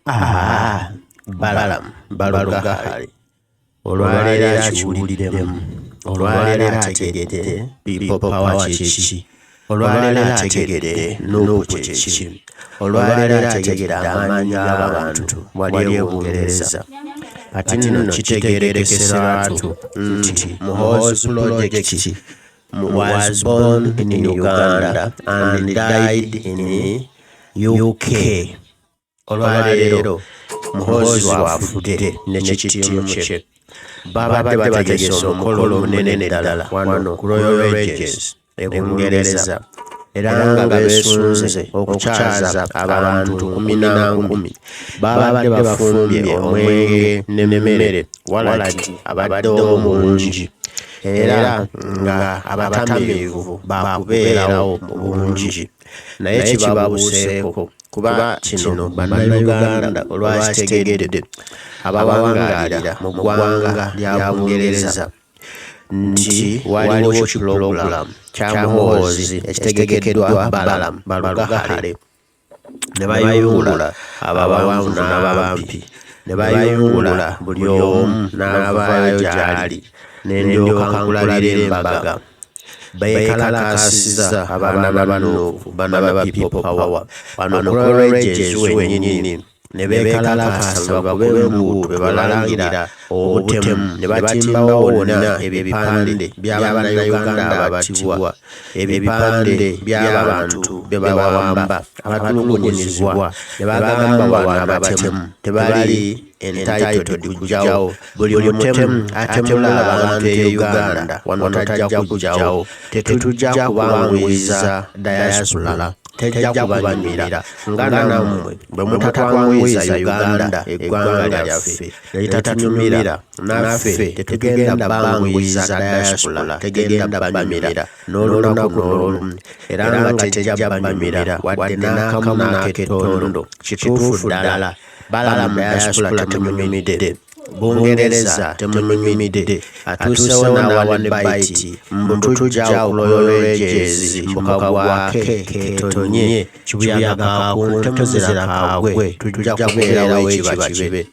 Balaam Balugahali olwaleero akiwuliddemu, olwaleero ategedde people power kyeki, olwaleero ategedde Nuupu kyeki, olwaleero ategedde amaanyi g'abantu wali e Bungereza. Kati nno kitegeerekese lwatu nti Muhoozi Project was born in Uganda and died in UK. Olwaleero Muhoozi wafudde n'ekitiimu kye. Babadde bategese omukolo omunene ddala wano ku Royal Regis e Bungereza, era nga beesunze okukyaza abantu 10 babadde bafumbye omwenge n'emmere walagi abadde omulungi, era nga abatamiivu bakubeerawo mu bungi. Naye kibabuuseeko kuba kino bannayuganda olwakitegedde abawangaalira mu ggwanga lya Bungereza nti waliwo kipulogulaamu kya Muhoozi ekitegekeddwa Balaam Balugahali, ne bayungula abawanvu n'abampi, ne bayungula buli omu n'abaayo gy'ali, ne ndyoka nkulabira embaga. Beekalakaasizza abaana ba Nuupu, baana ba people power wano ku Royal Regis wennyini, ne beekalakaasa bakube embuutu be balangira obutemu, ne batimbawo wonna ebipande by'Abannayuganda abattibwa, ebipande by'abantu be bawamba abatulugunyizibwa, ne bagamba wano abatemu tebali entitled kujjawo. Buli mutemu atemula abantu e Uganda wano tajja kujjawo. Tetujja kubanguyiza diaspora, tejja kubanyumira nga nammwe bwe mutatwanguyiza Uganda eggwanga lyaffe litatunyumira, naffe tetugenda banguyiza diaspora, tegenda banyumira n'olunaku n'olumu, era nga tejja banyumira wadde n'akamu n'akettondo. Kituufu ddala Balaam diaspora temunyumidde, Bungereza temunyumidde, atuusewo n'awa ne baiti mbu tujja ku Royal Regis mbuka gwake ketonye kibuyaga kakunte muzira kagwe, tujja kubeerawo ekiba kibe.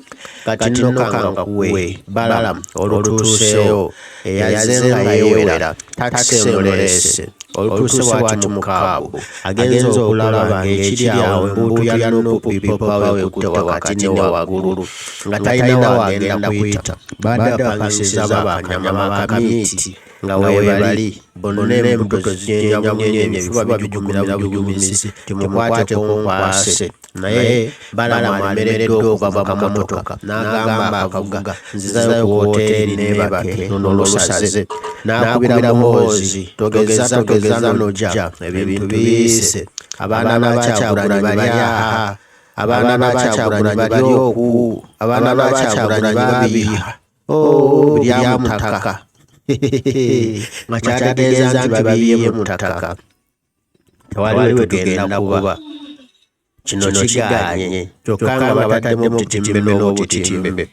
Kati nno kangakuwe Balaam olutuusewo eyaze nga yeewera takisemuleese, olutuuse bw'ati mukaabu agenza okulaba ng'ekiri awo embuutu ya Nuupu people power ekutte wakati ne waggulu nga talina wagenda kuyita. Badde bapangisiza bakanyama bakamiiti nga weebali bonna embuto zijenjamunyenye, ebifuba bijugumira bujugumizi, timukwate kunkwase. Naye Balaam alemereddwa okuva mu kamotoka n'agamba akavuga nzizayo ku woteeri neebake n'olusaze, n'akubira Muhoozi togeza n'ojja, ebintu biyise. Abaana b'Akyagulanyi bali aha, abaana b'Akyagulanyi bali oku, abaana b'Akyagulanyi babiha byamutaka nga kyategeeza nti babiyye mu ttaka. Tewali we tugenda kuba, kino kiganye kyokka nga bataddemu obutitimbe n'obutitimbe.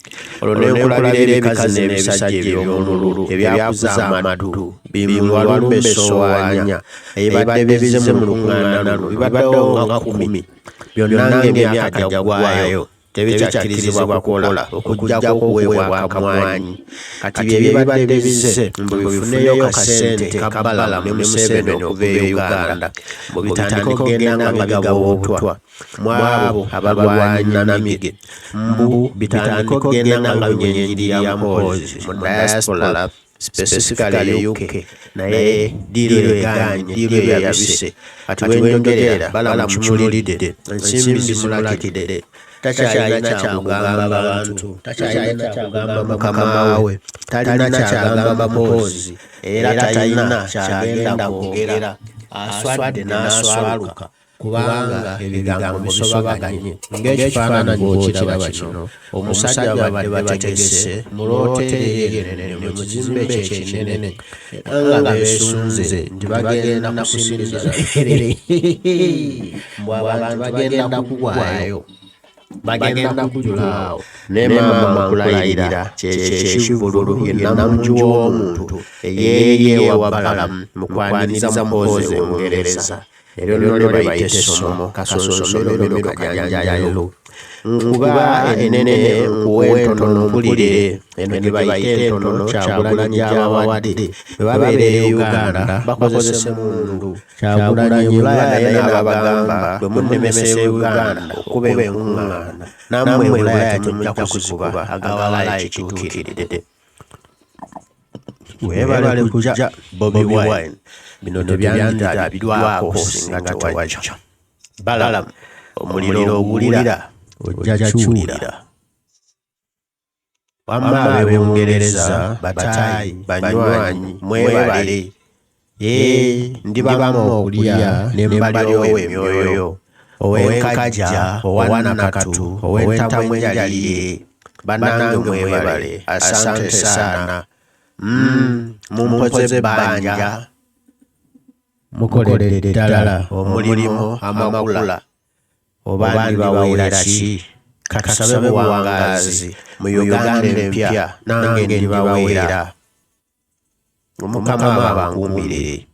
Olwo ne nkulabira ebikazi n'ebisajja eby'omululu ebyakuza amatu bimwalumbe essowaanya ebibadde bizize mu lukuŋŋaana luno, bibaddewo nga 10, byonna ng'emyaka gyaggwaayo tebikyakirizibwa kukola okuggyako okuweebwa akamwanyi. Kati bye bibadde bize mbu bifuneyo kasente ka Balaam ne Museveni okuva e Uganda, mbu bitandika okugenda nga bigawootwa mu abo abalwanyi Namige, mbu bitandika okugenda nga binyenjiri ya Muhoozi mu diaspora specifically UK. Naye diiro eganye, diiro yayabise. Kati wenjogerera Balaam kimulidde, ensimbi zimulakidde, takyalina kyakugamba abantu, takyalina kyakugamba mukama we, talina kyagamba Muhoozi, era talina kyagenda kwogera. Aswadde n'aswaluka kubanga ebigambo bisobaganye. Ng'ekifaananyi bw'okiraba kino, omusajja badde bategese mu looteeri ennene mu kizimbe kye ekinene, nga beesunze nti bagenda kusinziza mbu abantu bagenda kugwayo, bagenda kujulaawo. Ne maama nkulayirira kyekyo ekivululu ye namungi w'omuntu eyeeye wa Balaam mu kwaniriza Muhoozi e Bungereza. Eryo lyo bayita essomo kasonsomero kajanjayiro nkuba enene nkuwe entono mpulire eno gye bayita entono Kyagulanyi gy'abawadde bwe babeera e Uganda bakozesa emmundu Kyagulanyi Bulaaya naye n'abagamba bwe munnemesa e Uganda okuba enkuŋŋaana nammwe Bulaaya temujja kuzikuba agawala ekituukiridde weebale kujja Bobi Wine bino tebyanditabiddwako singa tewajja Balamu omuliro ogulira ojja kyulira wamma ab'Ebungereza bataayi banywanyi mwebale ndibamu okulya ne mbalyowo emyoyo ow'enkajja owanakatu ow'entamu enjaliye bannange mwebale asante sana mumpoze ebbanja mukoledde ddala omulimu amakula oba ndibaweera ki katusabe buwangaazi mu Uganda empya nange ndibaweera Mukama abankuumire